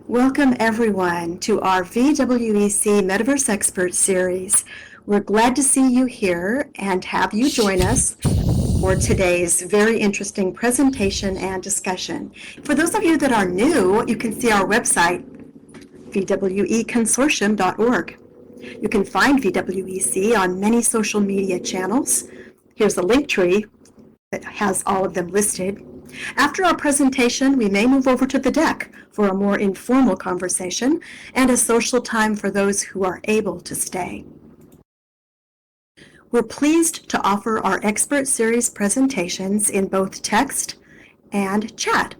Welcome everyone to our VWEC Metaverse Expert Series. We're glad to see you here and have you join us for today's very interesting presentation and discussion. For those of you that are new, you can see our website, vweconsortium.org. You can find VWEC on many social media channels. Here's a link tree that has all of them listed. After our presentation, we may move over to the deck for a more informal conversation and a social time for those who are able to stay. We're pleased to offer our expert series presentations in both text and chat.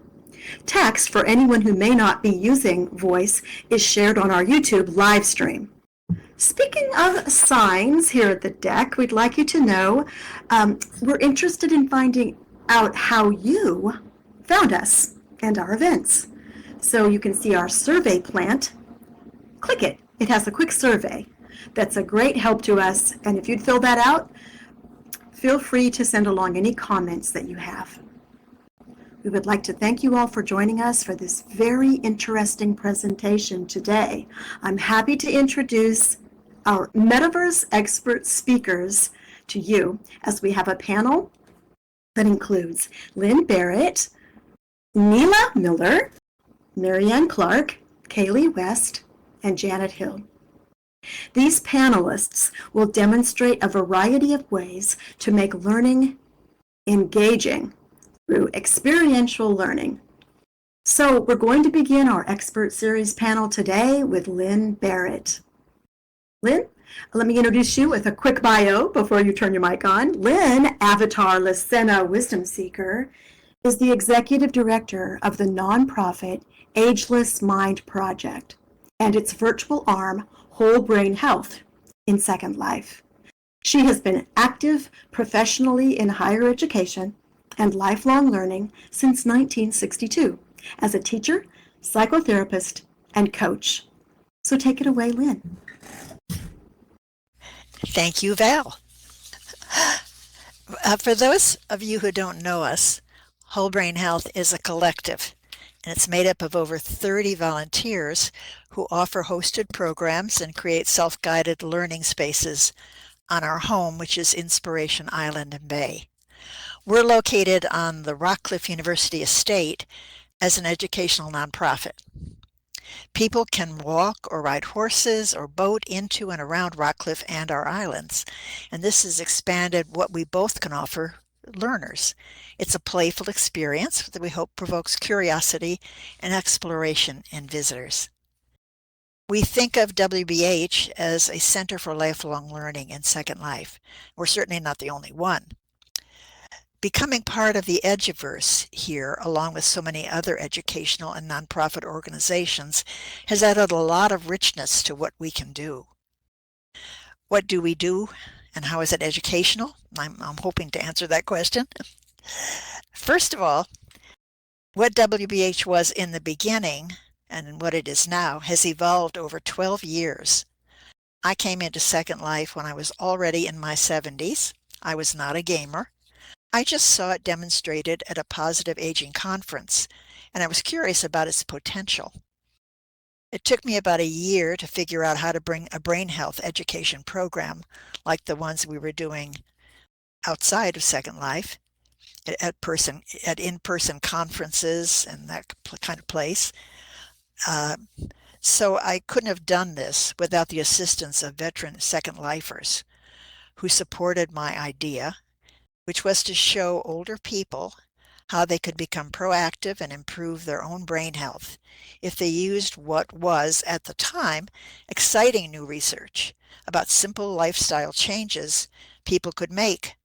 Text, for anyone who may not be using voice, is shared on our YouTube live stream. Speaking of signs here at the deck, we'd like you to know we're interested in finding out how you found us and our events. So you can see our survey plant. Click it. It has a quick survey. That's a great help to us. And if you'd fill that out, feel free to send along any comments that you have. We would like to thank you all for joining us for this very interesting presentation today. I'm happy to introduce our Metaverse expert speakers to you as we have a panel that includes Lynne Berrett, Niela Miller, Marianne Clark, Kaylee West, and Janet Hill. These panelists will demonstrate a variety of ways to make learning engaging through experiential learning. So we're going to begin our expert series panel today with Lynne Berrett. Lynne, let me introduce you with a quick bio before you turn your mic on. Lynne, avatar Lissena Wisdomseeker, is the executive director of the nonprofit Ageless Mind Project and its virtual arm, Whole Brain Health in Second Life. She has been active professionally in higher education and lifelong learning since 1962 as a teacher, psychotherapist, and coach. So take it away, Lynne. Thank you, Val. For those of you who don't know us, Whole Brain Health is a collective, and it's made up of over 30 volunteers who offer hosted programs and create self-guided learning spaces on our home, which is Inspiration Island and Bay. We're located on the Rockcliffe University estate as an educational nonprofit. People can walk or ride horses or boat into and around Rockcliffe and our islands, and this has expanded what we both can offer learners. It's a playful experience that we hope provokes curiosity and exploration in visitors. We think of WBH as a center for lifelong learning in Second Life. We're certainly not the only one. Becoming part of the Eduverse here, along with so many other educational and nonprofit organizations, has added a lot of richness to what we can do. What do we do, and how is it educational? I'm hoping to answer that question. First of all, what WBH was in the beginning and what it is now has evolved over 12 years. I came into Second Life when I was already in my 70s. I was not a gamer. I just saw it demonstrated at a positive aging conference, and I was curious about its potential. It took me about a year to figure out how to bring a brain health education program like the ones we were doing outside of Second Life, at in-person conferences and that kind of place. So I couldn't have done this without the assistance of veteran Second Lifers who supported my idea, which was to show older people how they could become proactive and improve their own brain health if they used what was, at the time, exciting new research about simple lifestyle changes people could make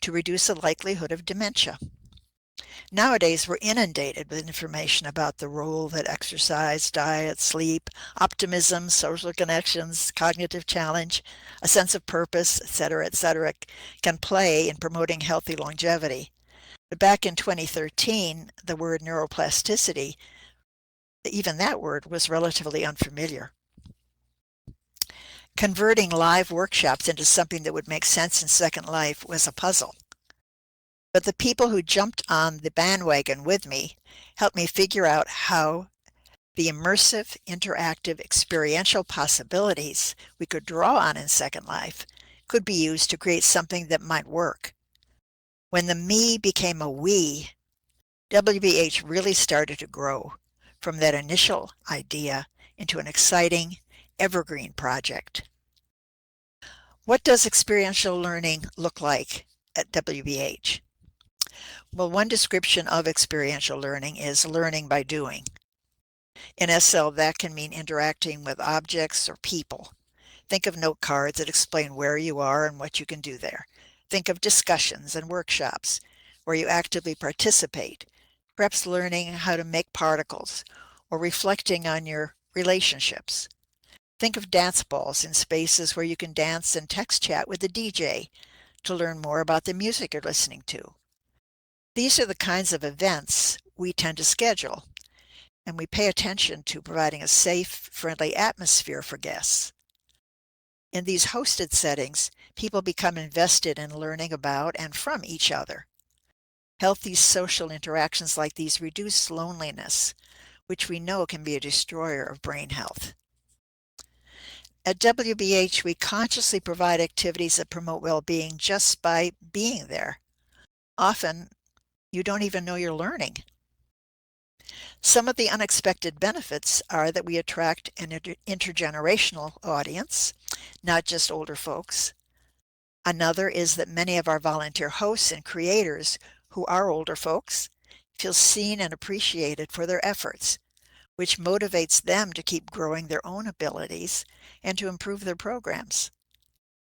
to reduce the likelihood of dementia. Nowadays, we're inundated with information about the role that exercise, diet, sleep, optimism, social connections, cognitive challenge, a sense of purpose, etc., can play in promoting healthy longevity. But back in 2013, the word neuroplasticity, even that word, was relatively unfamiliar. Converting live workshops into something that would make sense in Second Life was a puzzle. But the people who jumped on the bandwagon with me helped me figure out how The immersive, interactive, experiential possibilities we could draw on in Second Life could be used to create something that might work. When the me became a we, WBH really started to grow from that initial idea into an exciting, evergreen project. What does experiential learning look like at WBH? Well, one description of experiential learning is learning by doing. In SL, that can mean interacting with objects or people. Think of note cards that explain where you are and what you can do there. Think of discussions and workshops where you actively participate, perhaps learning how to make particles or reflecting on your relationships. Think of dance balls in spaces where you can dance and text chat with the DJ to learn more about the music you're listening to. These are the kinds of events we tend to schedule, and we pay attention to providing a safe, friendly atmosphere for guests. In these hosted settings, people become invested in learning about and from each other. Healthy social interactions like these reduce loneliness, which we know can be a destroyer of brain health. At WBH, we consciously provide activities that promote well-being just by being there. Often, you don't even know you're learning. Some of the unexpected benefits are that we attract an intergenerational audience, not just older folks. Another is that many of our volunteer hosts and creators who are older folks feel seen and appreciated for their efforts, which motivates them to keep growing their own abilities and to improve their programs.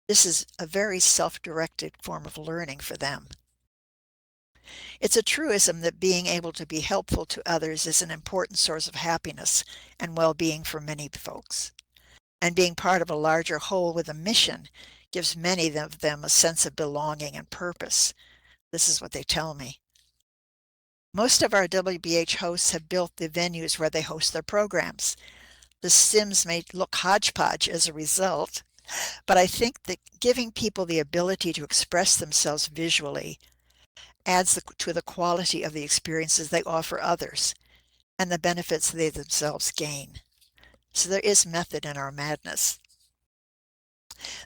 This is a very self-directed form of learning for them. It's a truism that being able to be helpful to others is an important source of happiness and well-being for many folks. And being part of a larger whole with a mission gives many of them a sense of belonging and purpose. This is what they tell me. Most of our WBH hosts have built the venues where they host their programs. The Sims may look hodgepodge as a result, but I think that giving people the ability to express themselves visually adds to the quality of the experiences they offer others and the benefits they themselves gain. So there is method in our madness.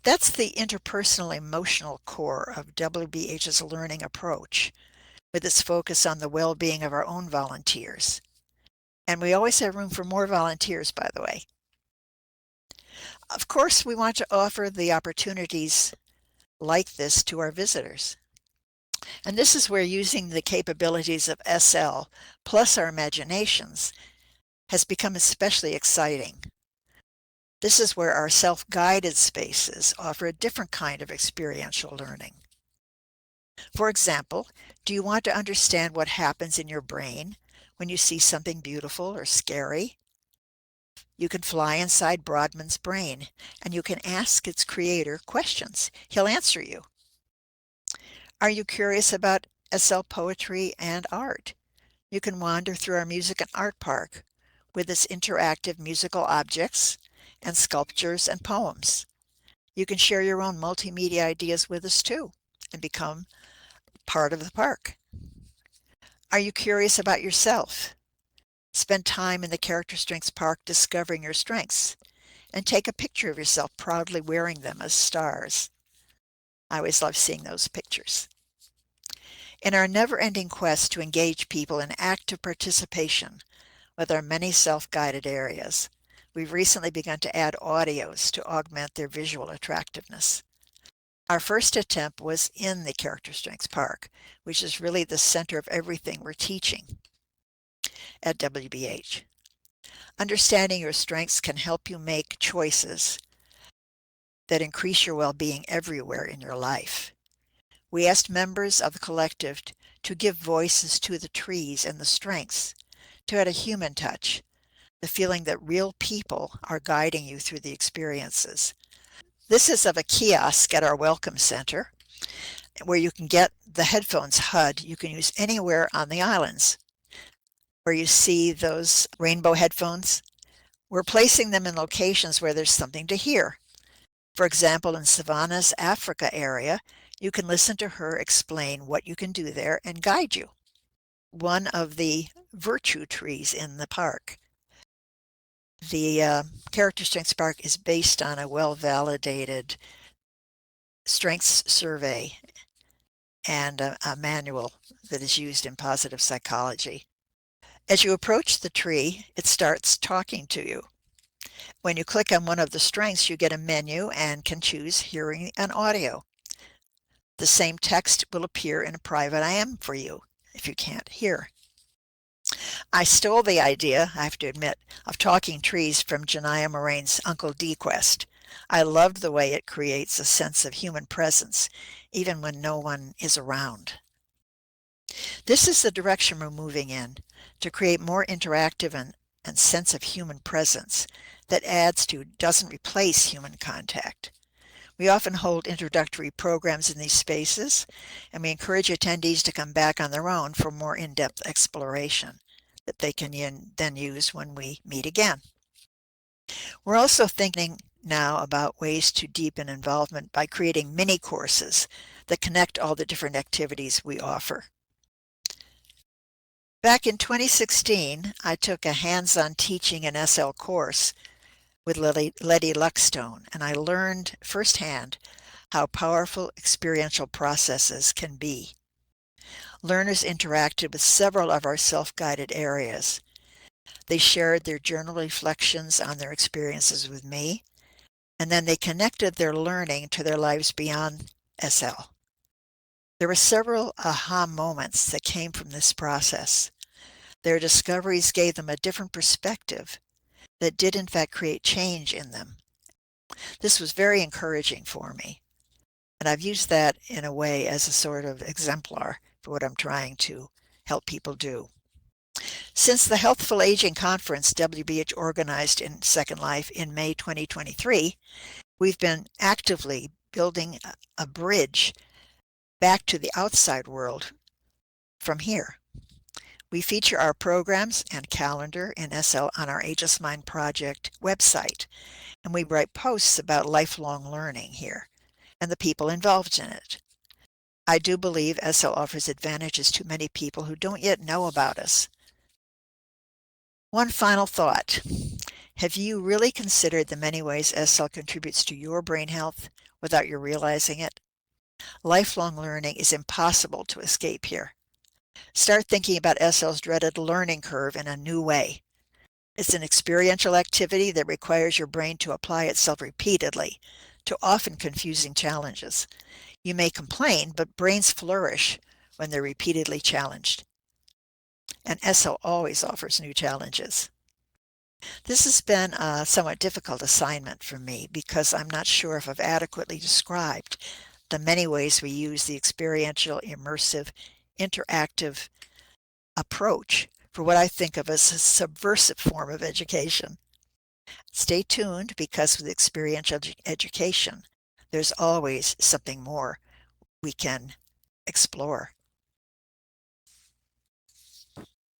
That's the interpersonal emotional core of WBH's learning approach, with its focus on the well-being of our own volunteers. And we always have room for more volunteers, by the way. Of course, we want to offer the opportunities like this to our visitors. And this is where using the capabilities of SL plus our imaginations has become especially exciting. This is where our self-guided spaces offer a different kind of experiential learning. For example, do you want to understand what happens in your brain when you see something beautiful or scary? You can fly inside Brodmann's brain and you can ask its creator questions. He'll answer you. Are you curious about SL poetry and art? You can wander through our music and art park with its interactive musical objects and sculptures and poems. You can share your own multimedia ideas with us too and become part of the park. Are you curious about yourself? Spend time in the Character Strengths Park discovering your strengths and take a picture of yourself proudly wearing them as stars. I always love seeing those pictures. In our never-ending quest to engage people in active participation with our many self-guided areas, we've recently begun to add audios to augment their visual attractiveness. Our first attempt was in the Character Strengths Park, which is really the center of everything we're teaching at WBH. Understanding your strengths can help you make choices that increase your well-being everywhere in your life. We asked members of the collective to give voices to the trees and the strengths, to add a human touch, the feeling that real people are guiding you through the experiences. This is of a kiosk at our Welcome Center, where you can get the headphones HUD you can use anywhere on the islands. Where you see those rainbow headphones, we're placing them in locations where there's something to hear. For example, in Savannah's Africa area, you can listen to her explain what you can do there and guide you. One of the virtue trees in the park. The Character Strength Spark is based on a well-validated strengths survey and a manual that is used in positive psychology. As you approach the tree, it starts talking to you. When you click on one of the strengths, you get a menu and can choose hearing and audio. The same text will appear in a private IM for you if you can't hear. I stole the idea, I have to admit, of talking trees from Janiyah Moraine's Uncle D quest. I loved the way it creates a sense of human presence, even when no one is around. This is the direction we're moving in, to create more interactive and sense of human presence that adds to, doesn't replace human contact. We often hold introductory programs in these spaces, and we encourage attendees to come back on their own for more in-depth exploration that they can then use when we meet again. We're also thinking now about ways to deepen involvement by creating mini courses that connect all the different activities we offer. Back in 2016, I took a hands-on teaching an SL course with Letty Luckstone, and I learned firsthand how powerful experiential processes can be. Learners interacted with several of our self-guided areas. They shared their journal reflections on their experiences with me, and then they connected their learning to their lives beyond SL. There were several aha moments that came from this process. Their discoveries gave them a different perspective that did in fact create change in them. This was very encouraging for me, and I've used that in a way as a sort of exemplar for what I'm trying to help people do. Since the Healthful Aging Conference WBH organized in Second Life in May 2023, we've been actively building a bridge back to the outside world from here. We feature our programs and calendar in SL on our Ageless Mind Project website, and we write posts about lifelong learning here and the people involved in it. I do believe SL offers advantages to many people who don't yet know about us. One final thought. Have you really considered the many ways SL contributes to your brain health without you realizing it? Lifelong learning is impossible to escape here. Start thinking about SL's dreaded learning curve in a new way. It's an experiential activity that requires your brain to apply itself repeatedly to often confusing challenges. You may complain, but brains flourish when they're repeatedly challenged. And SL always offers new challenges. This has been a somewhat difficult assignment for me because I'm not sure if I've adequately described the many ways we use the experiential, immersive, interactive approach for what I think of as a subversive form of education. Stay tuned, because with experiential education, there's always something more we can explore.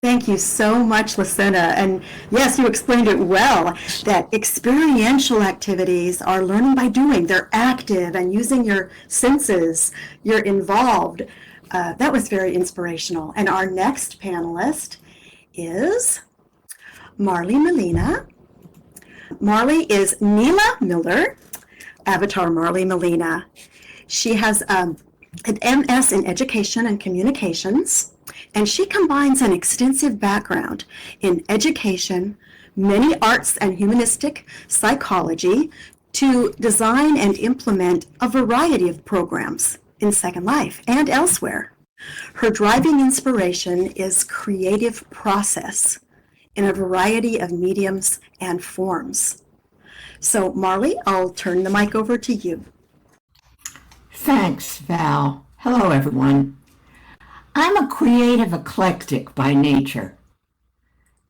Thank you so much, Lissena. And yes, you explained it well, that experiential activities are learning by doing. They're active and using your senses. You're involved. That was very inspirational. And our next panelist is Marly Milena. Marly is Niela Miller, avatar Marly Milena. She has an MS in Education and Communications, and she combines an extensive background in education, many arts and humanistic psychology to design and implement a variety of programs in Second Life and elsewhere. Her driving inspiration is creative process in a variety of mediums and forms. So Marly, I'll turn the mic over to you. Thanks, Val. Hello, everyone. I'm a creative eclectic by nature.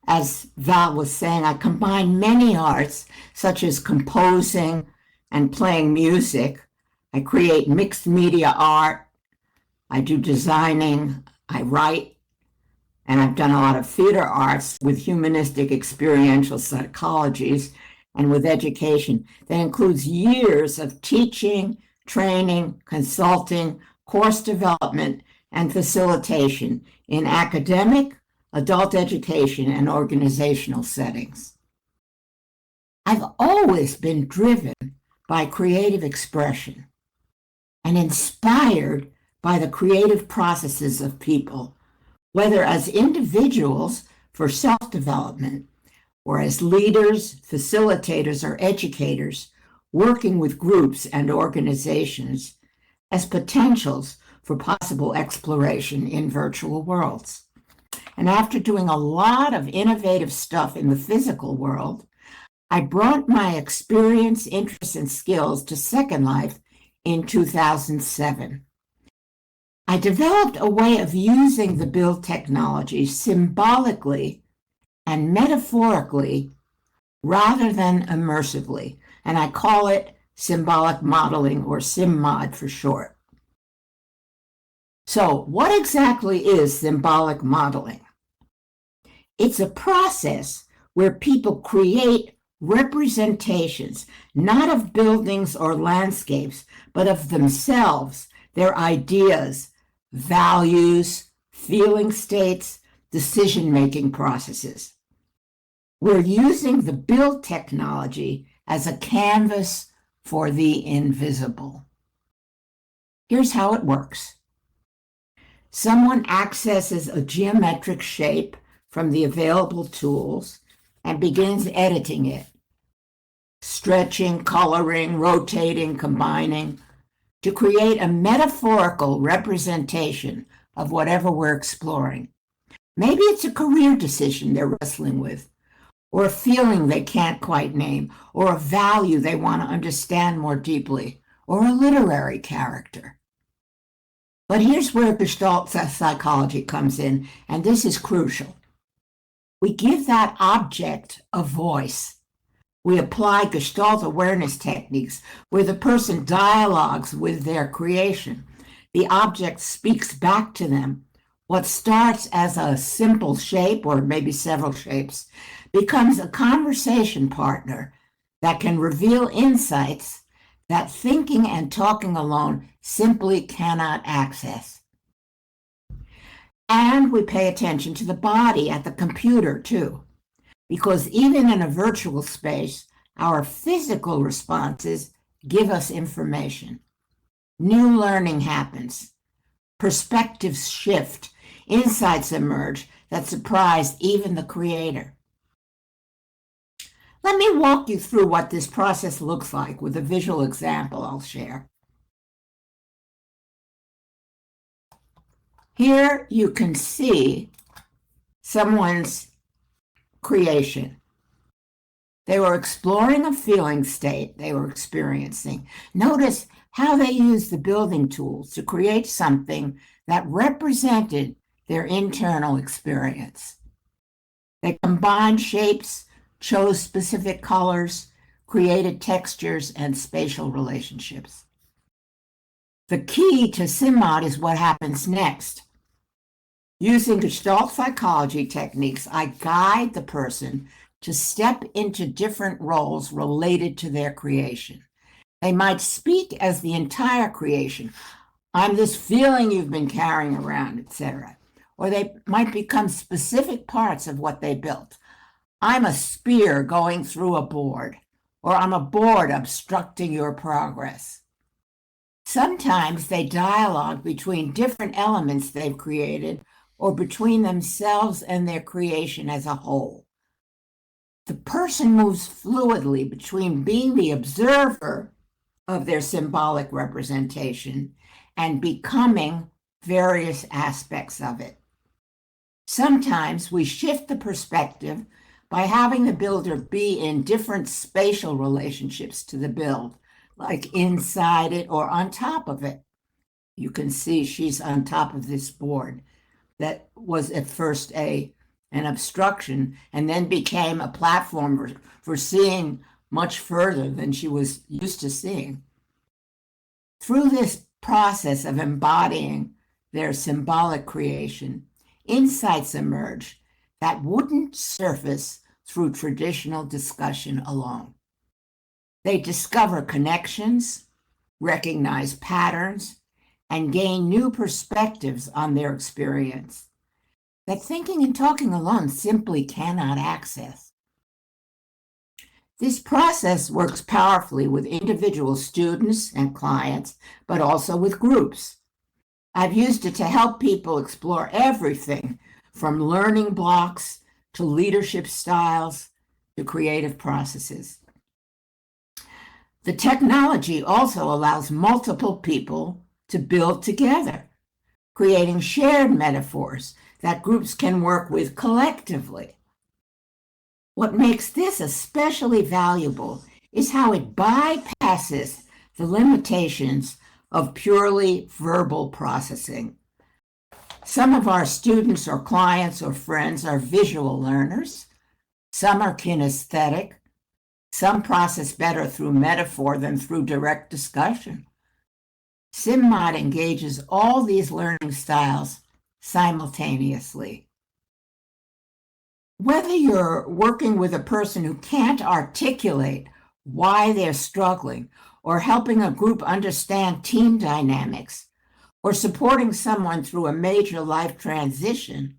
As Val was saying, I combine many arts, such as composing and playing music. I create mixed media art. I do designing. I write. And I've done a lot of theater arts with humanistic experiential psychologies and with education. That includes years of teaching, training, consulting, course development, and facilitation in academic, adult education, and organizational settings. I've always been driven by creative expression and inspired by the creative processes of people, whether as individuals for self-development or as leaders, facilitators, or educators working with groups and organizations as potentials for possible exploration in virtual worlds. And after doing a lot of innovative stuff in the physical world, I brought my experience, interests, and skills to Second Life in 2007. I developed a way of using the build technology symbolically and metaphorically rather than immersively, and I call it symbolic modeling, or SymMod for short. So what exactly is symbolic modeling? It's a process where people create representations, not of buildings or landscapes, but of themselves, their ideas, values, feeling states, decision-making processes. We're using the build technology as a canvas for the invisible. Here's how it works. Someone accesses a geometric shape from the available tools and begins editing it, stretching, coloring, rotating, combining, to create a metaphorical representation of whatever we're exploring. Maybe it's a career decision they're wrestling with, or a feeling they can't quite name, or a value they want to understand more deeply, or a literary character. But here's where Gestalt psychology comes in, and this is crucial. We give that object a voice. We apply Gestalt awareness techniques where the person dialogues with their creation. The object speaks back to them. What starts as a simple shape, or maybe several shapes, becomes a conversation partner that can reveal insights that thinking and talking alone simply cannot access. And we pay attention to the body at the computer too, because even in a virtual space, our physical responses give us information. New learning happens, perspectives shift, insights emerge that surprise even the creator. Let me walk you through what this process looks like with a visual example I'll share. Here you can see someone's creation. They were exploring a feeling state they were experiencing. Notice how they used the building tools to create something that represented their internal experience. They combined shapes, chose specific colors, created textures and spatial relationships. The key to SymMod is what happens next. Using Gestalt psychology techniques, I guide the person to step into different roles related to their creation. They might speak as the entire creation. I'm this feeling you've been carrying around, etc. Or they might become specific parts of what they built. I'm a spear going through a board, or I'm a board obstructing your progress. Sometimes they dialogue between different elements they've created or between themselves and their creation as a whole. The person moves fluidly between being the observer of their symbolic representation and becoming various aspects of it. Sometimes we shift the perspective by having the builder be in different spatial relationships to the build, like inside it or on top of it. You can see she's on top of this board that was at first an obstruction and then became a platform for seeing much further than she was used to seeing. Through this process of embodying their symbolic creation, insights emerge that wouldn't surface through traditional discussion alone. They discover connections, recognize patterns, and gain new perspectives on their experience that thinking and talking alone simply cannot access. This process works powerfully with individual students and clients, but also with groups. I've used it to help people explore everything from learning blocks to leadership styles to creative processes. The technology also allows multiple people to build together, creating shared metaphors that groups can work with collectively. What makes this especially valuable is how it bypasses the limitations of purely verbal processing. Some of our students or clients or friends are visual learners. Some are kinesthetic. Some process better through metaphor than through direct discussion. SimMod engages all these learning styles simultaneously. Whether you're working with a person who can't articulate why they're struggling, or helping a group understand team dynamics, or supporting someone through a major life transition,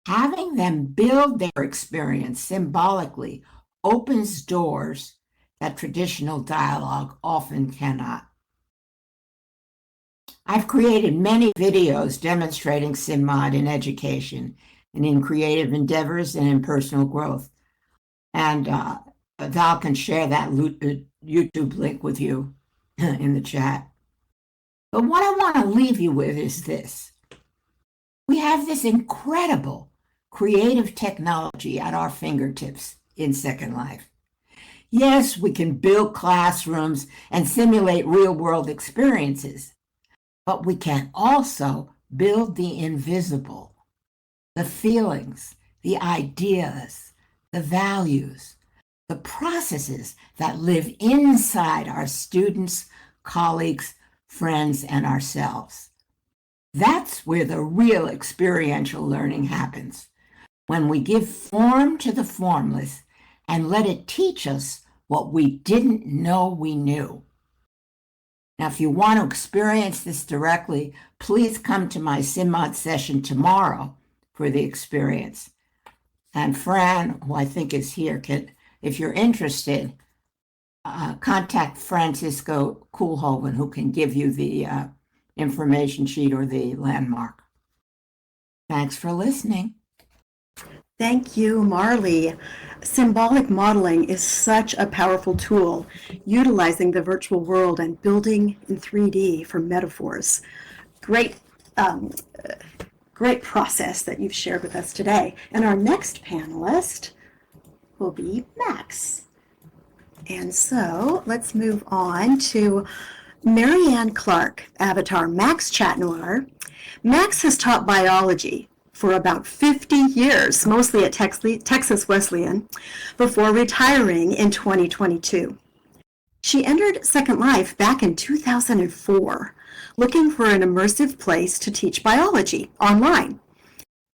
having them build their experience symbolically opens doors that traditional dialogue often cannot. I've created many videos demonstrating SimMod in education and in creative endeavors and in personal growth. And Val can share that YouTube link with you in the chat. But what I want to leave you with is this. We have this incredible creative technology at our fingertips in Second Life. Yes, we can build classrooms and simulate real-world experiences, but we can also build the invisible, the feelings, the ideas, the values, the processes that live inside our students, colleagues, friends, and ourselves. That's where the real experiential learning happens, when we give form to the formless and let it teach us what we didn't know we knew. Now, if you want to experience this directly, please come to my SimMod session tomorrow for the experience. And Fran, who I think is here, can, if you're interested, contact Francisco Koolhoven, who can give you the information sheet or the landmark. Thanks for listening. Thank you, Marly. Symbolic modeling is such a powerful tool, utilizing the virtual world and building in 3D for metaphors. Great process that you've shared with us today. And our next panelist will be Max. And so let's move on to Marianne Clark, avatar Max Chatnoir. Max has taught biology for about 50 years, mostly at Texas Wesleyan, before retiring in 2022. She entered Second Life back in 2004, looking for an immersive place to teach biology online.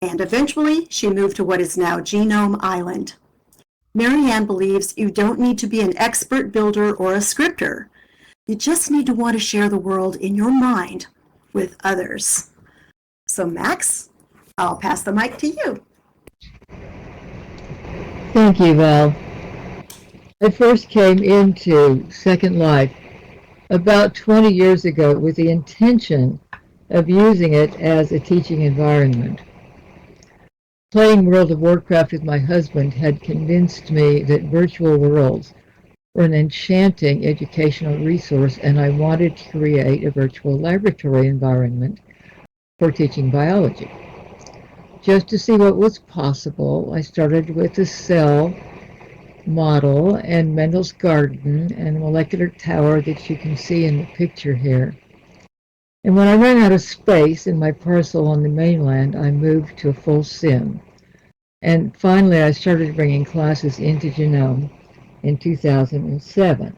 And eventually, she moved to what is now Genome Island. Marianne believes you don't need to be an expert builder or a scripter. You just need to want to share the world in your mind with others. So Max, I'll pass the mic to you. Thank you, Val. I first came into Second Life about 20 years ago with the intention of using it as a teaching environment. Playing World of Warcraft with my husband had convinced me that virtual worlds were an enchanting educational resource, and I wanted to create a virtual laboratory environment for teaching biology. Just to see what was possible, I started with a cell model and Mendel's garden and molecular tower that you can see in the picture here. And when I ran out of space in my parcel on the mainland, I moved to a full sim. And finally, I started bringing classes into Genome in 2007.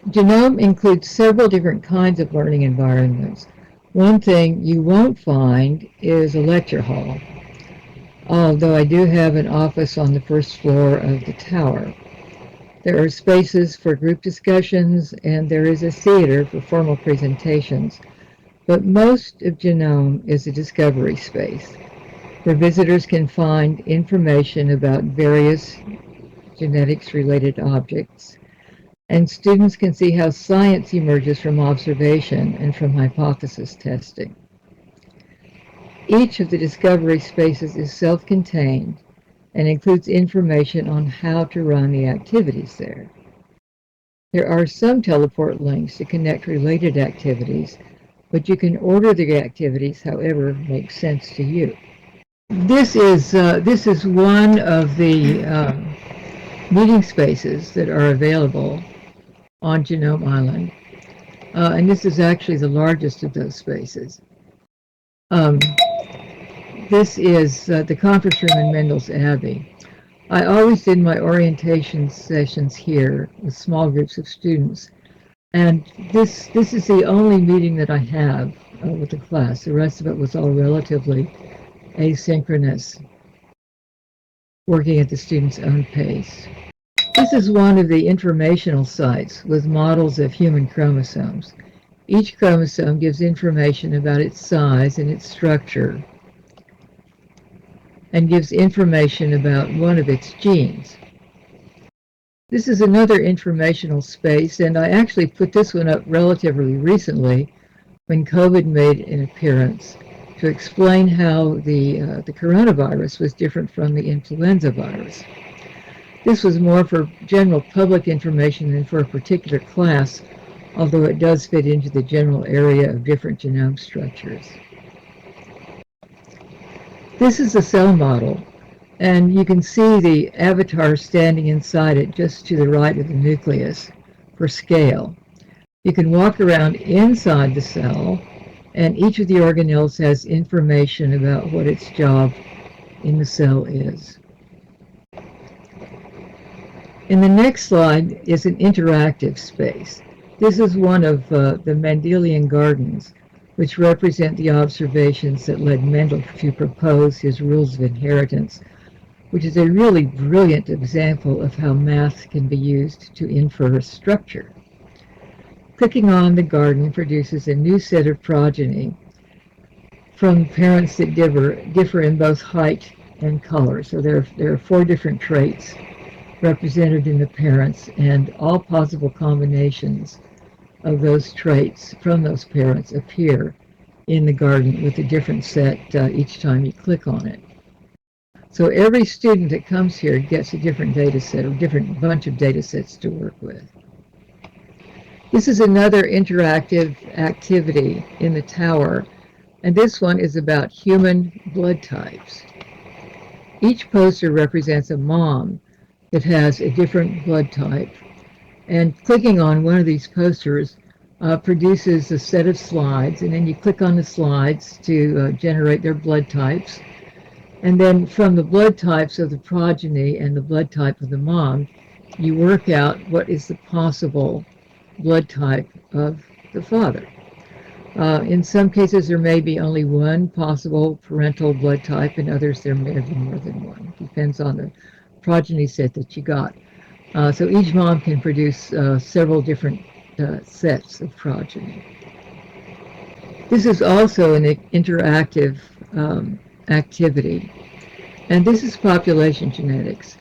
Genome includes several different kinds of learning environments. One thing you won't find is a lecture hall, although I do have an office on the first floor of the tower. There are spaces for group discussions, and there is a theater for formal presentations. But most of Genome is a discovery space, where visitors can find information about various genetics-related objects, and students can see how science emerges from observation and from hypothesis testing. Each of the discovery spaces is self-contained and includes information on how to run the activities there. There are some teleport links to connect related activities, but you can order the activities however makes sense to you. This is one of the meeting spaces that are available on Genome Island, and this is actually the largest of those spaces. This is the conference room in Mendel's Abbey. I always did my orientation sessions here with small groups of students, and this is the only meeting that I have with the class. The rest of it was all relatively asynchronous, working at the student's own pace. This is one of the informational sites with models of human chromosomes. Each chromosome gives information about its size and its structure, and gives information about one of its genes. This is another informational space, and I actually put this one up relatively recently when COVID made an appearance to explain how the coronavirus was different from the influenza virus. This was more for general public information than for a particular class, although it does fit into the general area of different genome structures. This is a cell model, and you can see the avatar standing inside it just to the right of the nucleus for scale. You can walk around inside the cell, and each of the organelles has information about what its job in the cell is. In the next slide is an interactive space. This is one of the Mendelian gardens, which represent the observations that led Mendel to propose his rules of inheritance, which is a really brilliant example of how math can be used to infer structure. Clicking on the garden produces a new set of progeny from parents that differ in both height and color. So there are 4 different traits represented in the parents, and all possible combinations of those traits from those parents appear in the garden with a different set each time you click on it. So every student that comes here gets a different data set, or different bunch of data sets to work with. This is another interactive activity in the tower, and this one is about human blood types. Each poster represents a mom that has a different blood type, and clicking on one of these posters produces a set of slides, and then you click on the slides to generate their blood types. And then from the blood types of the progeny and the blood type of the mom, you work out what is the possible blood type of the father. In some cases, there may be only one possible parental blood type. In others, there may be more than one. Depends on the progeny set that you got. So each mom can produce several different sets of progeny. This is also an interactive activity, and this is population genetics.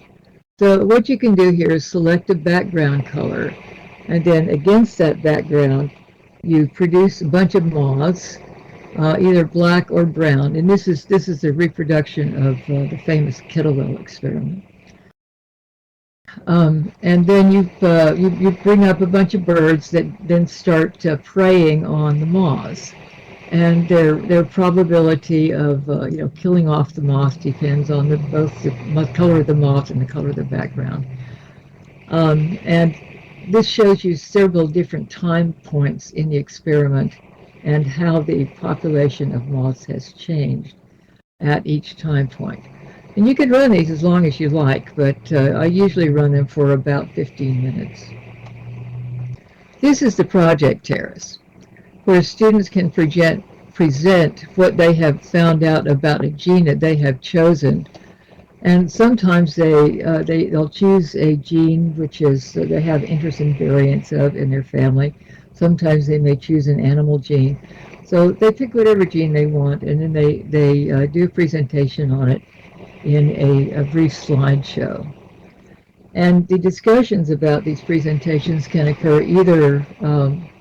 So what you can do here is select a background color, and then against that background you produce a bunch of moths, either black or brown, and this is a reproduction of the famous Kettlewell experiment. And then you bring up a bunch of birds that then start preying on the moths, and their probability of killing off the moth depends on both the color of the moth and the color of the background. And this shows you several different time points in the experiment and how the population of moths has changed at each time point. And you can run these as long as you like, but I usually run them for about 15 minutes. This is the project terrace, where students can present what they have found out about a gene that they have chosen. And sometimes they'll choose a gene which is they have interest and variants of in their family. Sometimes they may choose an animal gene. So they pick whatever gene they want, and then they do a presentation on it in a brief slideshow. And the discussions about these presentations can occur either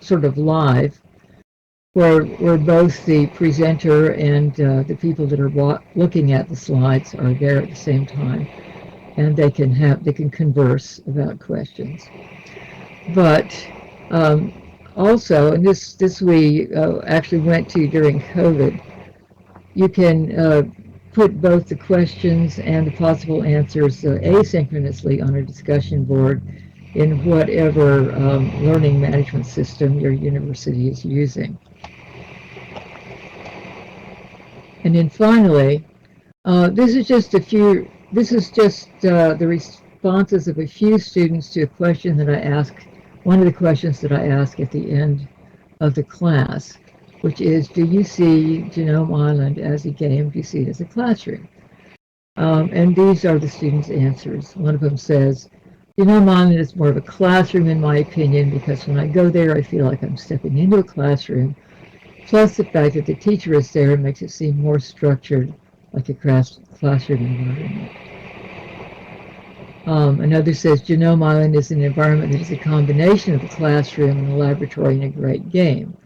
sort of live, where both the presenter and the people that are looking at the slides are there at the same time, and they can converse about questions. But also, and this we actually went to during COVID, you can put both the questions and the possible answers asynchronously on a discussion board in whatever learning management system your university is using. And then finally, this is just the responses of a few students to a question that I ask, one of the questions that I ask at the end of the class, which is, do you see Genome Island as a game? Do you see it as a classroom? And these are the students' answers. One of them says, Genome Island is more of a classroom in my opinion, because when I go there, I feel like I'm stepping into a classroom. Plus the fact that the teacher is there makes it seem more structured, like a classroom environment. Another says, Genome Island is an environment that is a combination of a classroom and a laboratory and a great game.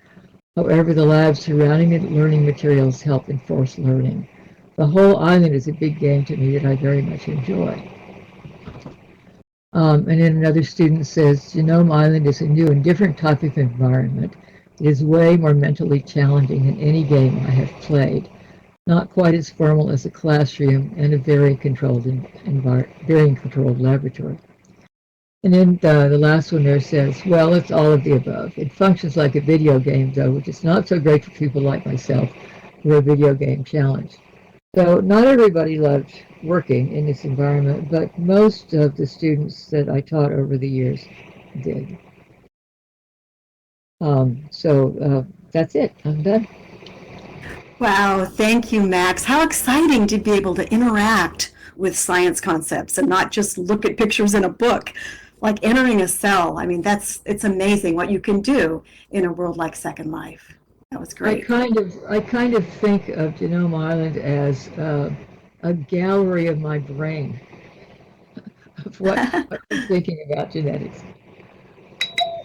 However, the labs surrounding the learning materials help enforce learning. The whole island is a big game to me that I very much enjoy. And then another student says, Genome Island is a new and different type of environment. It is way more mentally challenging than any game I have played. Not quite as formal as a classroom and a very controlled laboratory. And then the last one there says, well, it's all of the above. It functions like a video game, though, which is not so great for people like myself who are video game challenged. So not everybody loved working in this environment, but most of the students that I taught over the years did. That's it. I'm done. Wow, thank you, Max. How exciting to be able to interact with science concepts and not just look at pictures in a book, like entering a cell. I mean, it's amazing what you can do in a world like Second Life. That was great. I kind of think of Genome Island as a gallery of my brain of what I'm thinking about genetics.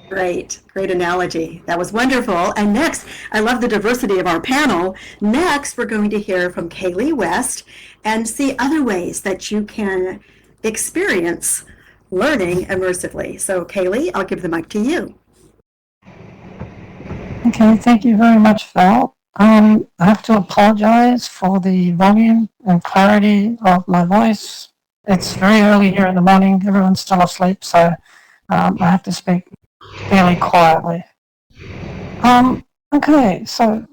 Great analogy. That was wonderful. And next, I love the diversity of our panel. Next, we're going to hear from Kaylee West and see other ways that you can experience learning immersively. So Kaylee, I'll give the mic to you. Okay, thank you very much, Val. I have to apologize for the volume and clarity of my voice. It's very early here in the morning. Everyone's still asleep, so I have to speak fairly quietly. Okay, so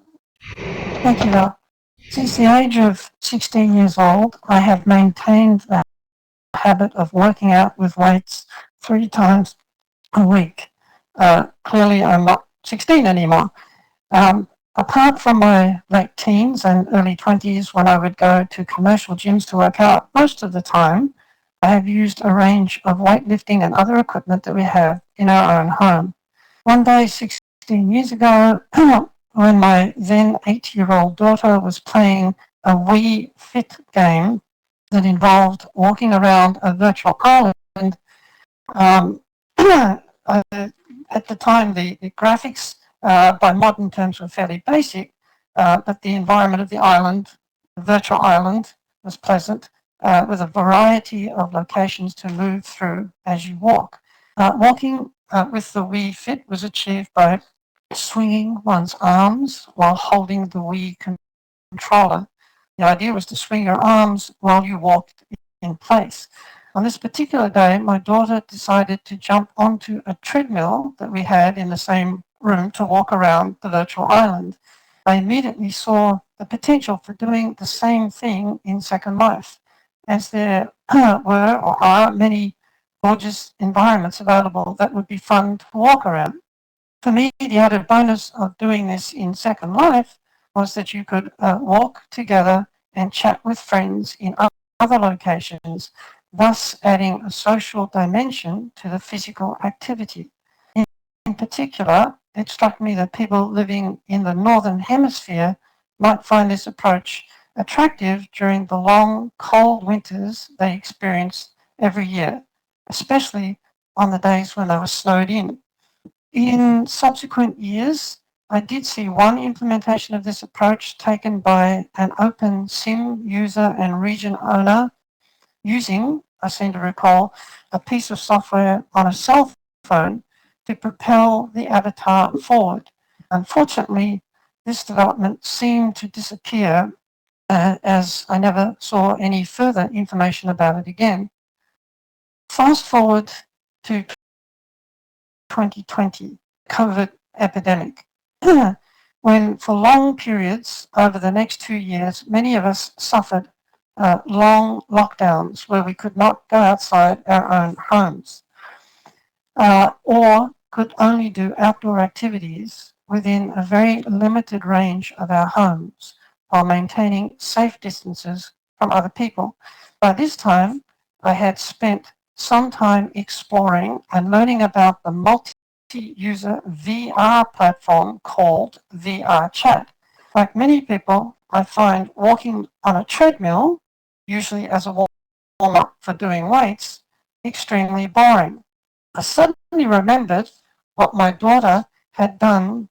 thank you, Val. Since the age of 16 years old, I have maintained that habit of working out with weights 3 times a week. Clearly, I'm not 16 anymore. Apart from my late teens and early 20s, when I would go to commercial gyms to work out, most of the time I have used a range of weightlifting and other equipment that we have in our own home. One day, 16 years ago, when my then 8-year-old daughter was playing a Wii Fit game that involved walking around a virtual island, at the time the graphics by modern terms were fairly basic, but the environment of the island, the virtual island, was pleasant, with a variety of locations to move through as you walk. Walking with the Wii Fit was achieved by swinging one's arms while holding the Wii controller. The idea was to swing your arms while you walked in place. On this particular day, my daughter decided to jump onto a treadmill that we had in the same room to walk around the virtual island. I immediately saw the potential for doing the same thing in Second Life, as there were or are many gorgeous environments available that would be fun to walk around. For me, the added bonus of doing this in Second Life was that you could walk together and chat with friends in other locations, thus adding a social dimension to the physical activity. In particular, it struck me that people living in the Northern Hemisphere might find this approach attractive during the long, cold winters they experience every year. especially on the days when they were snowed in. In subsequent years, I did see one implementation of this approach taken by an open sim user and region owner using, I seem to recall, a piece of software on a cell phone to propel the avatar forward. Unfortunately, this development seemed to disappear as I never saw any further information about it again. Fast forward to 2020, COVID epidemic, when for long periods over the next 2 years, many of us suffered long lockdowns where we could not go outside our own homes or could only do outdoor activities within a very limited range of our homes while maintaining safe distances from other people. By this time, I had spent some time exploring and learning about the multi-user VR platform called VR Chat. Like many people, I find walking on a treadmill, usually as a warm-up for doing weights, extremely boring. I suddenly remembered what my daughter had done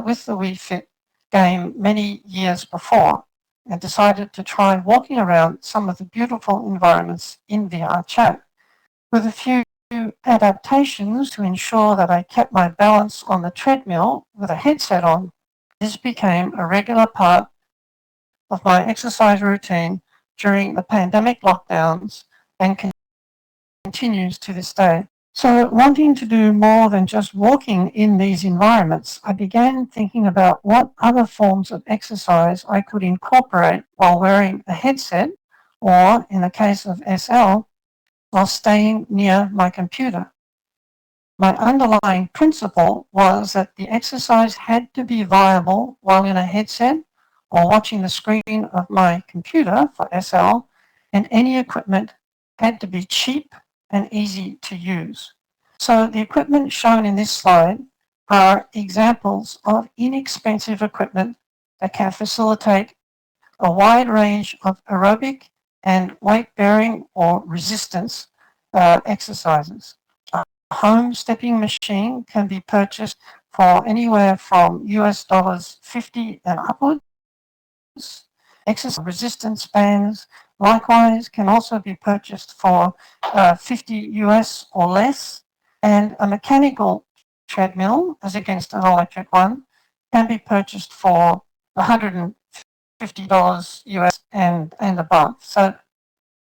with the Wii Fit game many years before and decided to try walking around some of the beautiful environments in VR Chat. With a few adaptations to ensure that I kept my balance on the treadmill with a headset on, this became a regular part of my exercise routine during the pandemic lockdowns and continues to this day. So, wanting to do more than just walking in these environments, I began thinking about what other forms of exercise I could incorporate while wearing a headset, or in the case of SL, while staying near my computer. My underlying principle was that the exercise had to be viable while in a headset or watching the screen of my computer for SL, and any equipment had to be cheap and easy to use. So the equipment shown in this slide are examples of inexpensive equipment that can facilitate a wide range of aerobic and weight-bearing or resistance exercises. A home stepping machine can be purchased for anywhere from US $50 and upwards. Exercise resistance bands likewise can also be purchased for 50 US or less, and a mechanical treadmill, as against an electric one, can be purchased for $150 US and above. So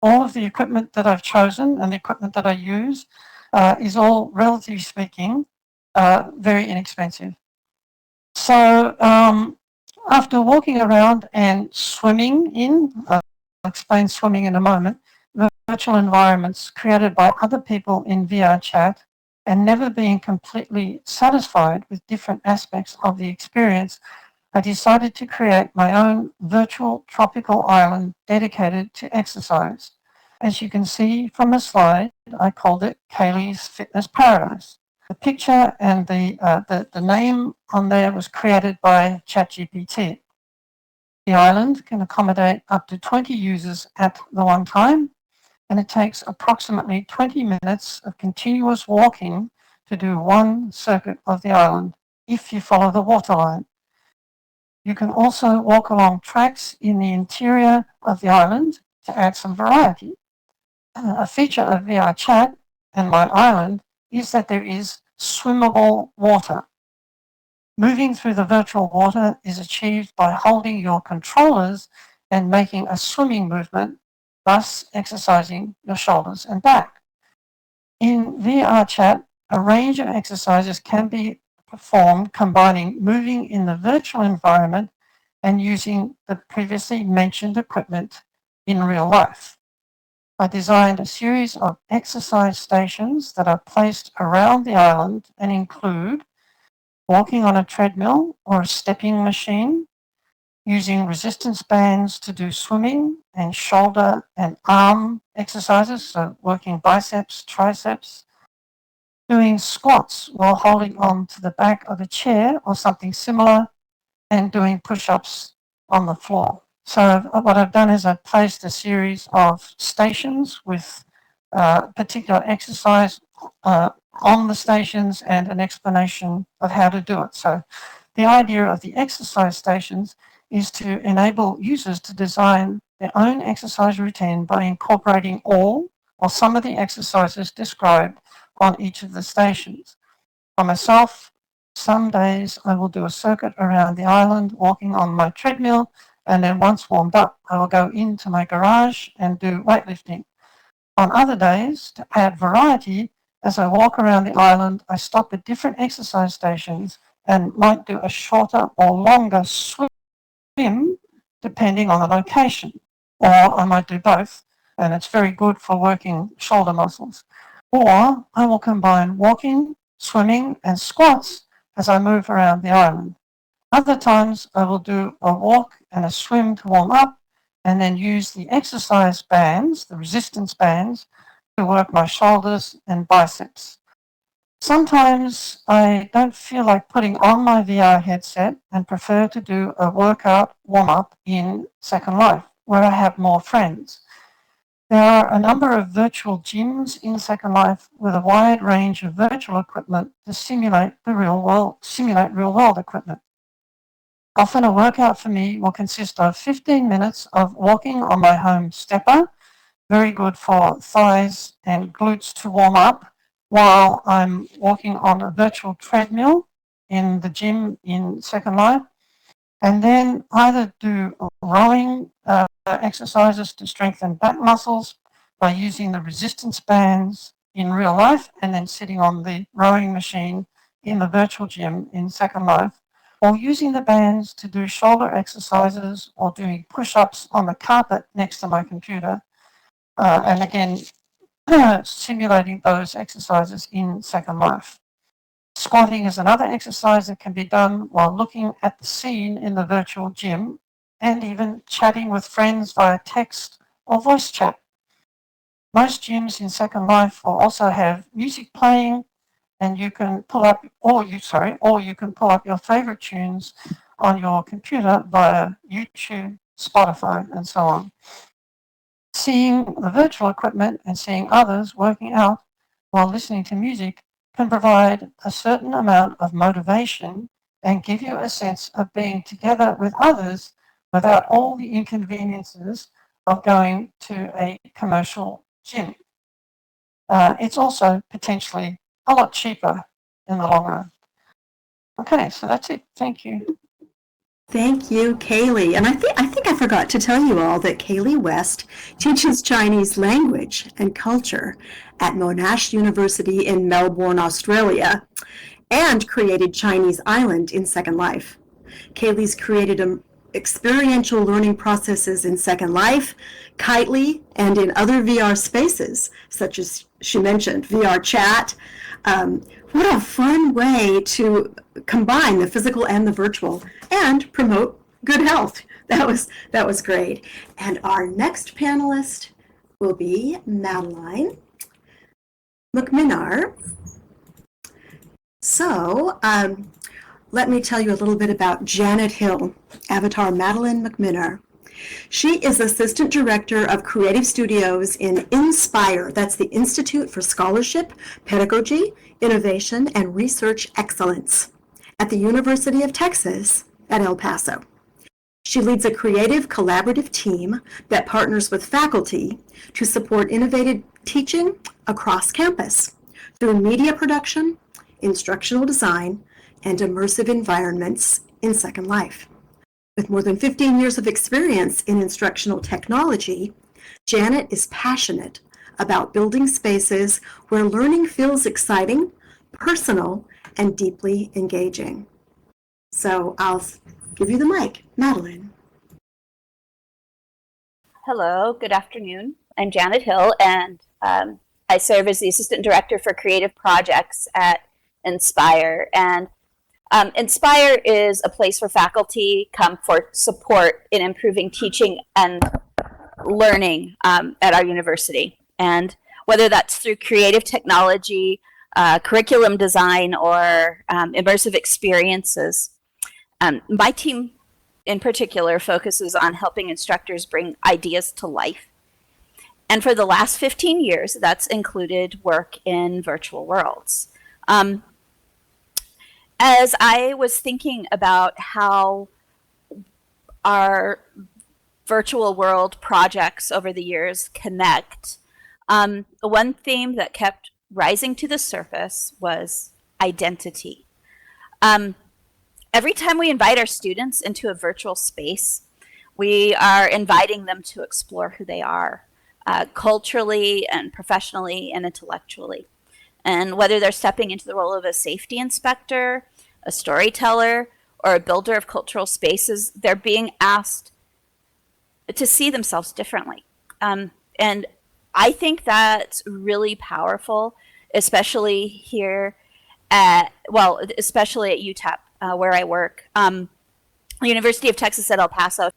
all of the equipment that I've chosen and the equipment that I use is all, relatively speaking, very inexpensive. So after walking around and swimming in, I'll explain swimming in a moment, the virtual environments created by other people in VR Chat, and never being completely satisfied with different aspects of the experience, I decided to create my own virtual tropical island dedicated to exercise. As you can see from the slide, I called it Kaylee's Fitness Paradise. The picture and the name on there was created by ChatGPT. The island can accommodate up to 20 users at the one time, and it takes approximately 20 minutes of continuous walking to do one circuit of the island if you follow the waterline. You can also walk along tracks in the interior of the island to add some variety. A feature of VR Chat and my island is that there is swimmable water. Moving through the virtual water is achieved by holding your controllers and making a swimming movement, thus exercising your shoulders and back. In VR Chat, a range of exercises can be performed combining moving in the virtual environment and using the previously mentioned equipment in real life. I designed a series of exercise stations that are placed around the island and include walking on a treadmill or a stepping machine, using resistance bands to do swimming and shoulder and arm exercises, so working biceps, triceps, doing squats while holding on to the back of a chair or something similar, and doing push-ups on the floor. So what I've done is I've placed a series of stations with particular exercise on the stations and an explanation of how to do it. So the idea of the exercise stations is to enable users to design their own exercise routine by incorporating all or some of the exercises described on each of the stations. For myself, some days I will do a circuit around the island walking on my treadmill, and then once warmed up, I will go into my garage and do weightlifting. On other days, to add variety, as I walk around the island, I stop at different exercise stations and might do a shorter or longer swim depending on the location. Or I might do both, and it's very good for working shoulder muscles. Or I will combine walking, swimming, and squats as I move around the island. Other times I will do a walk and a swim to warm up, and then use the exercise bands, the resistance bands, to work my shoulders and biceps. Sometimes I don't feel like putting on my VR headset and prefer to do a workout warm-up in Second Life, where I have more friends. There are a number of virtual gyms in Second Life with a wide range of virtual equipment to simulate real world equipment. Often a workout for me will consist of 15 minutes of walking on my home stepper, very good for thighs and glutes to warm up, while I'm walking on a virtual treadmill in the gym in Second Life, and then either do rowing exercises to strengthen back muscles by using the resistance bands in real life and then sitting on the rowing machine in the virtual gym in Second Life, or using the bands to do shoulder exercises or doing push-ups on the carpet next to my computer, and again, simulating those exercises in Second Life. Squatting is another exercise that can be done while looking at the scene in the virtual gym and even chatting with friends via text or voice chat. Most gyms in Second Life will also have music playing, and you can pull up, or you can pull up your favorite tunes on your computer via YouTube, Spotify, and so on. Seeing the virtual equipment and seeing others working out while listening to music can provide a certain amount of motivation and give you a sense of being together with others without all the inconveniences of going to a commercial gym. It's also potentially a lot cheaper in the long run. Okay, so that's it. Thank you. Thank you, Kaylee. And I think I forgot to tell you all that Kaylee West teaches Chinese language and culture at Monash University in Melbourne, Australia, and created Chinese Island in Second Life. Kaylee's created experiential learning processes in Second Life, Kaylee, and in other VR spaces, such as she mentioned, VR chat. What a fun way to combine the physical and the virtual and promote good health. That was great. And our next panelist will be Madeline McMinnar. So let me tell you a little bit about Janet Hill, avatar Madeline McMinnar. She is Assistant Director of Creative Studios in INSPIRE, that's the Institute for Scholarship, Pedagogy, Innovation, and Research Excellence at the University of Texas at El Paso. She leads a creative collaborative team that partners with faculty to support innovative teaching across campus through media production, instructional design, and immersive environments in Second Life. With more than 15 years of experience in instructional technology, Janet is passionate about building spaces where learning feels exciting, personal, and deeply engaging. So I'll give you the mic, Madeline. Hello, good afternoon. I'm Janet Hill, and I serve as the Assistant Director for Creative Projects at INSPIRE. And INSPIRE is a place where faculty come for support in improving teaching and learning at our university. And whether that's through creative technology, curriculum design, or immersive experiences. My team in particular focuses on helping instructors bring ideas to life. And for the last 15 years, that's included work in virtual worlds. As I was thinking about how our virtual world projects over the years connect, one theme that kept rising to the surface was identity. Every time we invite our students into a virtual space, we are inviting them to explore who they are, culturally and professionally and intellectually. And whether they're stepping into the role of a safety inspector, a storyteller, or a builder of cultural spaces, they're being asked to see themselves differently. And I think that's really powerful, especially here especially at UTEP, where I work. University of Texas at El Paso.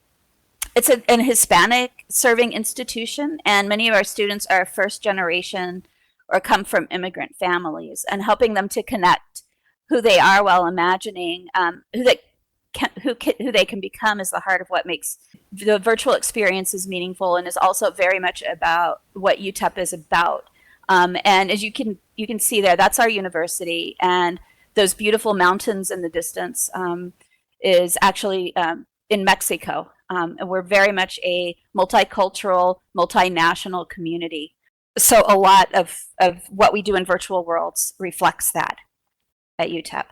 It's an Hispanic serving institution, and many of our students are first generation or come from immigrant families, and helping them to connect who they are while imagining who they can become is the heart of what makes the virtual experiences meaningful, and is also very much about what UTEP is about. And as you can see there, that's our university, and those beautiful mountains in the distance is actually in Mexico. And we're very much a multicultural, multinational community. So a lot of what we do in virtual worlds reflects that at UTEP.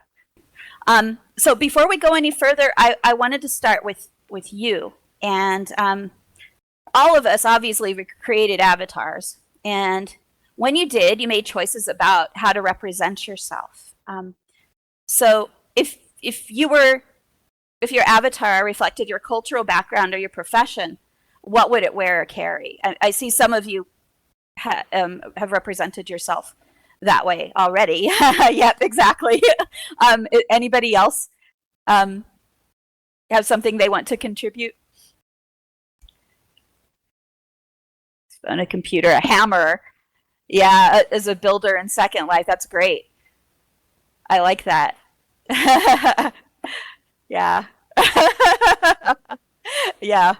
So before we go any further, I wanted to start with you. And all of us obviously created avatars. And when you did, you made choices about how to represent yourself. So if your avatar reflected your cultural background or your profession, what would it wear or carry? I see some of you have represented yourself that way already. Yep, exactly. Anybody else have something they want to contribute? On a computer, a hammer. Yeah, as a builder in Second Life, that's great. I like that. Yeah. Yeah.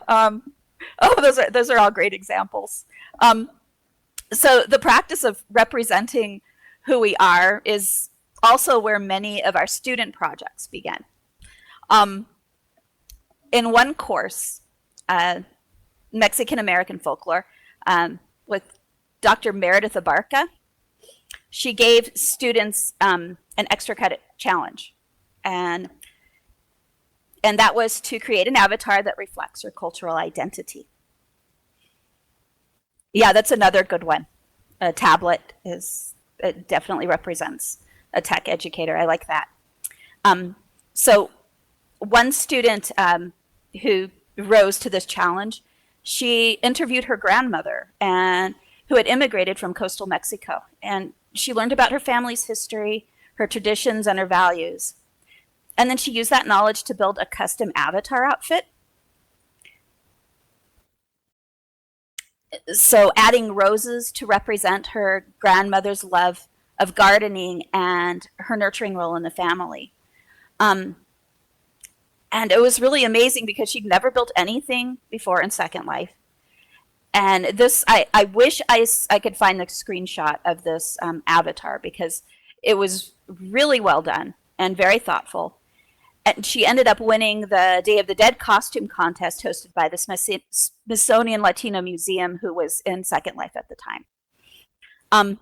Those are all great examples. So the practice of representing who we are is also where many of our student projects begin. In one course, Mexican American folklore, with Dr. Meredith Abarca, she gave students an extra credit challenge. And that was to create an avatar that reflects your cultural identity. Yeah, that's another good one. A tablet it definitely represents a tech educator. I like that. So one student who rose to this challenge, she interviewed her grandmother who had immigrated from coastal Mexico. And she learned about her family's history, her traditions, and her values. And then she used that knowledge to build a custom avatar outfit. So adding roses to represent her grandmother's love of gardening and her nurturing role in the family. And it was really amazing because she'd never built anything before in Second Life. And this, I wish I could find the screenshot of this avatar, because it was really well done and very thoughtful. And she ended up winning the Day of the Dead costume contest hosted by the Smithsonian Latino Museum, who was in Second Life at the time.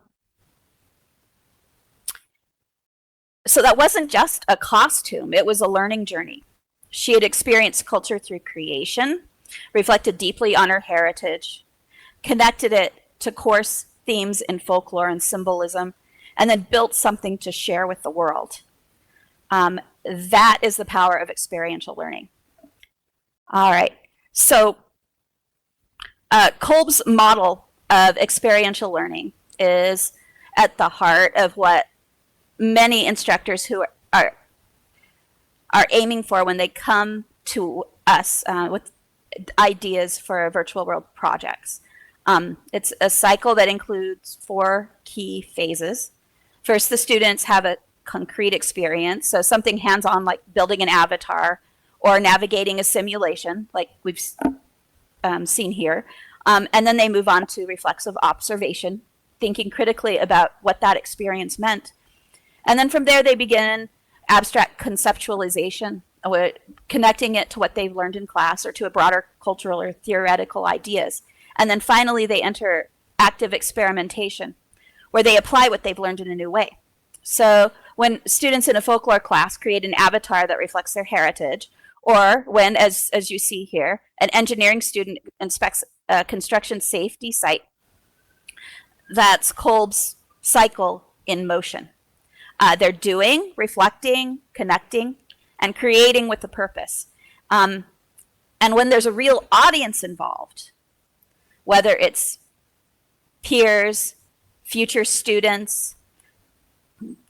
So that wasn't just a costume, it was a learning journey. She had experienced culture through creation, reflected deeply on her heritage, connected it to course themes in folklore and symbolism, and then built something to share with the world. That is the power of experiential learning. All right, so Kolb's model of experiential learning is at the heart of what many instructors who are aiming for when they come to us with ideas for virtual world projects. It's a cycle that includes 4 key phases. First, the students have a concrete experience, so something hands-on like building an avatar or navigating a simulation like we've seen here. And then they move on to reflexive observation, thinking critically about what that experience meant. And then from there, they begin abstract conceptualization, connecting it to what they've learned in class or to a broader cultural or theoretical ideas. And then finally, they enter active experimentation, where they apply what they've learned in a new way. So when students in a folklore class create an avatar that reflects their heritage, or when, as you see here, an engineering student inspects a construction safety site, that's Kolb's cycle in motion. They're doing, reflecting, connecting, and creating with a purpose. And when there's a real audience involved, whether it's peers, future students,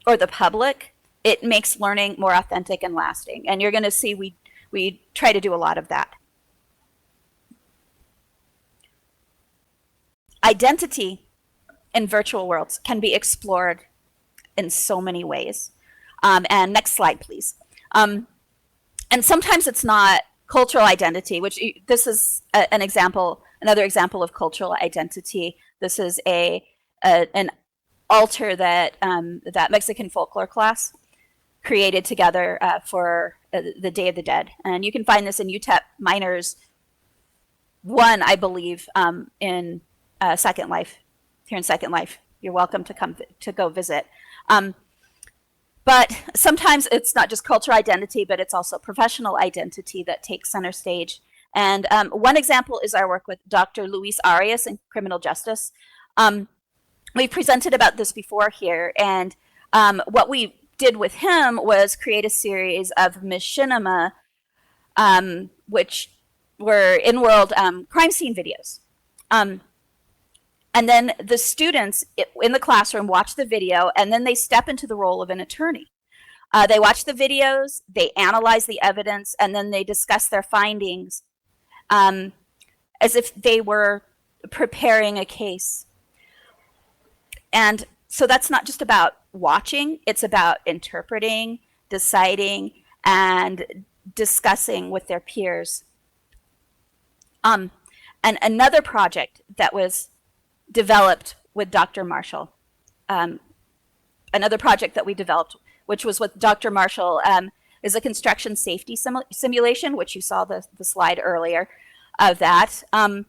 or the public, it makes learning more authentic and lasting. And you're going to see we try to do a lot of that. Identity in virtual worlds can be explored in so many ways. And next slide, please. And sometimes it's not cultural identity, which this is an example, another example of cultural identity. This is an altar that that Mexican folklore class created together for the Day of the Dead. And you can find this in UTEP Minors 1, I believe, in Second Life, here in Second Life. You're welcome to go visit. But sometimes it's not just cultural identity, but it's also professional identity that takes center stage. And one example is our work with Dr. Luis Arias in criminal justice. We presented about this before here, and what we did with him was create a series of machinima, which were in-world crime scene videos. And then the students in the classroom watch the video, and then they step into the role of an attorney. They watch the videos, they analyze the evidence, and then they discuss their findings as if they were preparing a case. And so that's not just about watching, it's about interpreting, deciding, and discussing with their peers. And another project that was developed with Dr. Marshall, another project that we developed, which was with Dr. Marshall, is a construction safety simulation, which you saw the slide earlier of that. And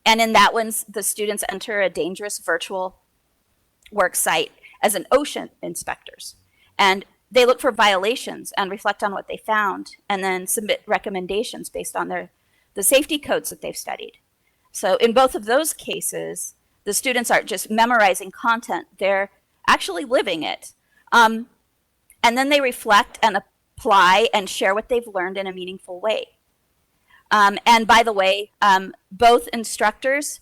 in that one, the students enter a dangerous virtual work site as an OSHA inspectors. And they look for violations and reflect on what they found, and then submit recommendations based on the safety codes that they've studied. So in both of those cases, the students aren't just memorizing content, they're actually living it. And then they reflect and apply and share what they've learned in a meaningful way. And by the way, both instructors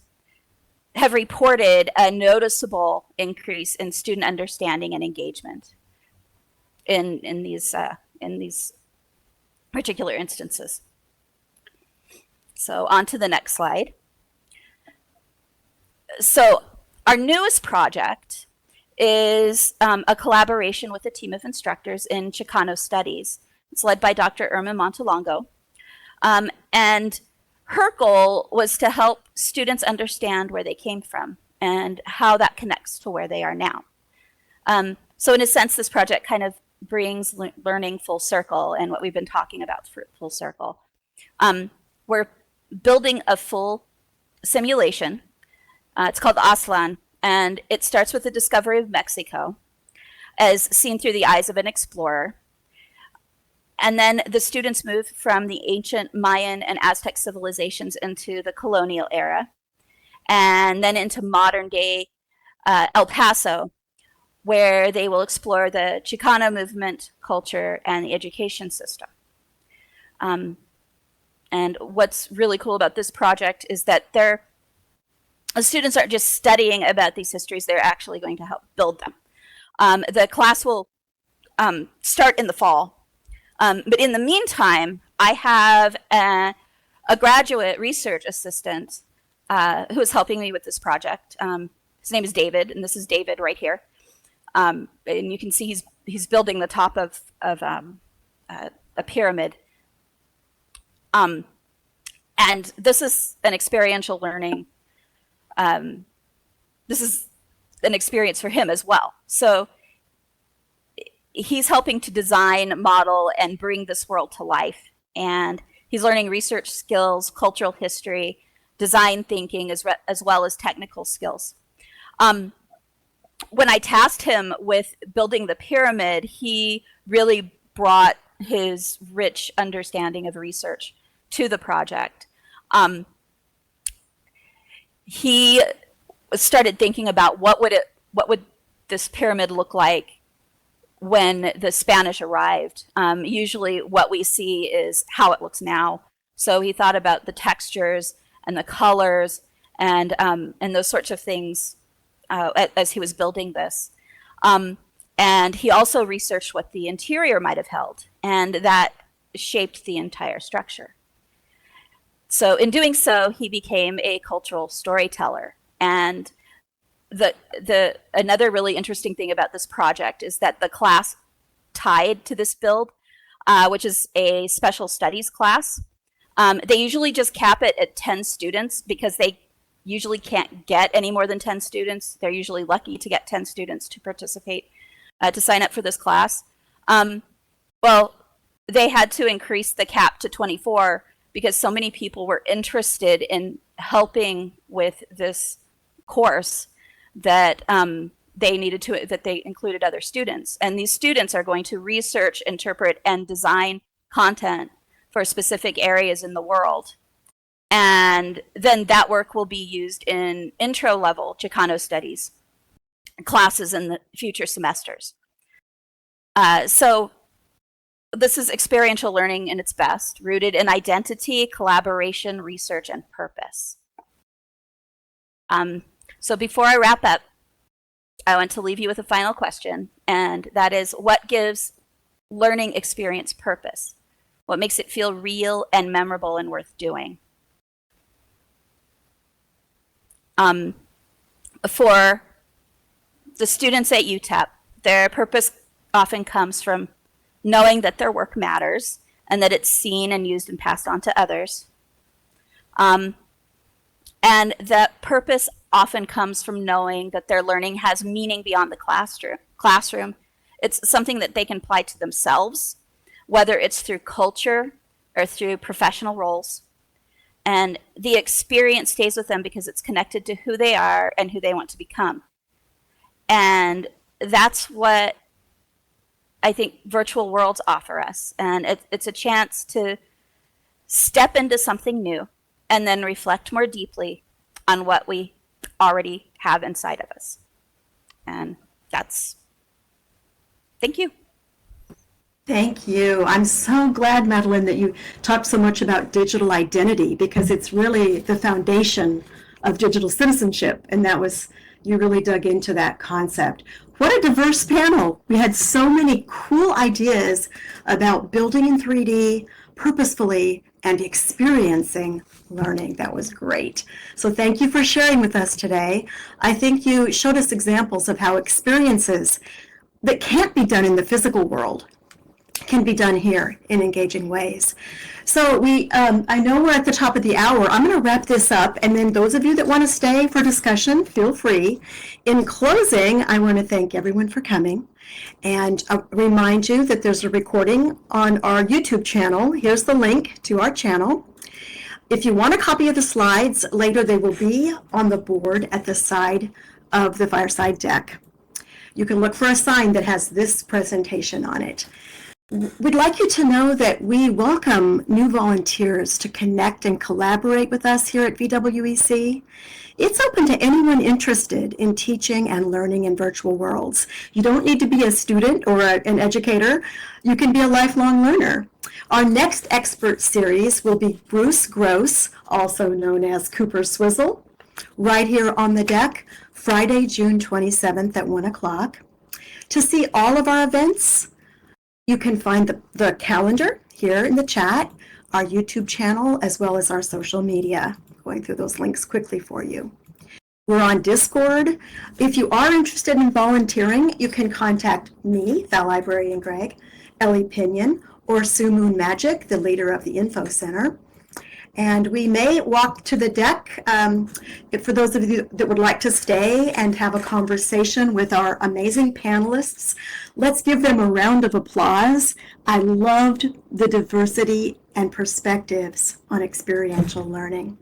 have reported a noticeable increase in student understanding and engagement in these particular instances. So on to the next slide. So our newest project is a collaboration with a team of instructors in Chicano studies. It's led by Dr. Irma Montalongo. And her goal was to help students understand where they came from and how that connects to where they are now. So in a sense, this project kind of brings learning full circle, and what we've been talking about full circle. We're building a full simulation. It's called Aslan, and it starts with the discovery of Mexico as seen through the eyes of an explorer. And then the students move from the ancient Mayan and Aztec civilizations into the colonial era, and then into modern day El Paso, where they will explore the Chicano movement, culture, and the education system. And what's really cool about this project is that the students aren't just studying about these histories, they're actually going to help build them. The class will start in the fall. But in the meantime, I have a graduate research assistant who is helping me with this project. His name is David, and this is David right here. And you can see he's building the top of a pyramid. And this is an experiential learning this is an experience for him as well. So he's helping to design, model, and bring this world to life. And he's learning research skills, cultural history, design thinking, as well as technical skills. When I tasked him with building the pyramid, he really brought his rich understanding of research to the project. He started thinking about what would this pyramid look like when the Spanish arrived. Usually what we see is how it looks now. So he thought about the textures and the colors and those sorts of things as he was building this. And he also researched what the interior might have held, and that shaped the entire structure. So in doing so, he became a cultural storyteller. And another really interesting thing about this project is that the class tied to this build, which is a special studies class, they usually just cap it at 10 students because they usually can't get any more than 10 students. They're usually lucky to get 10 students to participate, to sign up for this class. Well, they had to increase the cap to 24 because so many people were interested in helping with this course that they included other students. And these students are going to research, interpret, and design content for specific areas in the world. And then that work will be used in intro level Chicano studies classes in the future semesters. So this is experiential learning in its best, rooted in identity, collaboration, research, and purpose. So before I wrap up, I want to leave you with a final question, and that is, what gives learning experience purpose? What makes it feel real and memorable and worth doing? For the students at UTEP, their purpose often comes from knowing that their work matters and that it's seen and used and passed on to others. And that purpose often comes from knowing that their learning has meaning beyond the classroom. It's something that they can apply to themselves, whether it's through culture or through professional roles. And the experience stays with them because it's connected to who they are and who they want to become. And that's what I think virtual worlds offer us. And it's a chance to step into something new and then reflect more deeply on what we already have inside of us. And thank you. Thank you. I'm so glad, Madeline, that you talked so much about digital identity, because it's really the foundation of digital citizenship. And you really dug into that concept. What a diverse panel. We had so many cool ideas about building in 3D purposefully and experiencing learning. That was great. So thank you for sharing with us today. I think you showed us examples of how experiences that can't be done in the physical world can be done here in engaging ways. So I know we're at the top of the hour. I'm going to wrap this up, and then those of you that want to stay for discussion, feel free. In closing, I want to thank everyone for coming, and remind you that there's a recording on our YouTube channel. Here's the link to our channel. If you want a copy of the slides, later they will be on the board at the side of the fireside deck. You can look for a sign that has this presentation on it. We'd like you to know that we welcome new volunteers to connect and collaborate with us here at VWEC. It's open to anyone interested in teaching and learning in virtual worlds. You don't need to be a student or an educator. You can be a lifelong learner. Our next expert series will be Bruce Gross, also known as Cooper Swizzle, right here on the deck, Friday, June 27th at 1 o'clock. To see all of our events, you can find the calendar here in the chat, our YouTube channel, as well as our social media. Going through those links quickly for you. We're on Discord. If you are interested in volunteering, you can contact me, Valibrarian Gregg, Ellie Pinion, or Sue Moon Magic, the leader of the Info Center. And we may walk to the deck for those of you that would like to stay and have a conversation with our amazing panelists. Let's give them a round of applause. I loved the diversity and perspectives on experiential learning.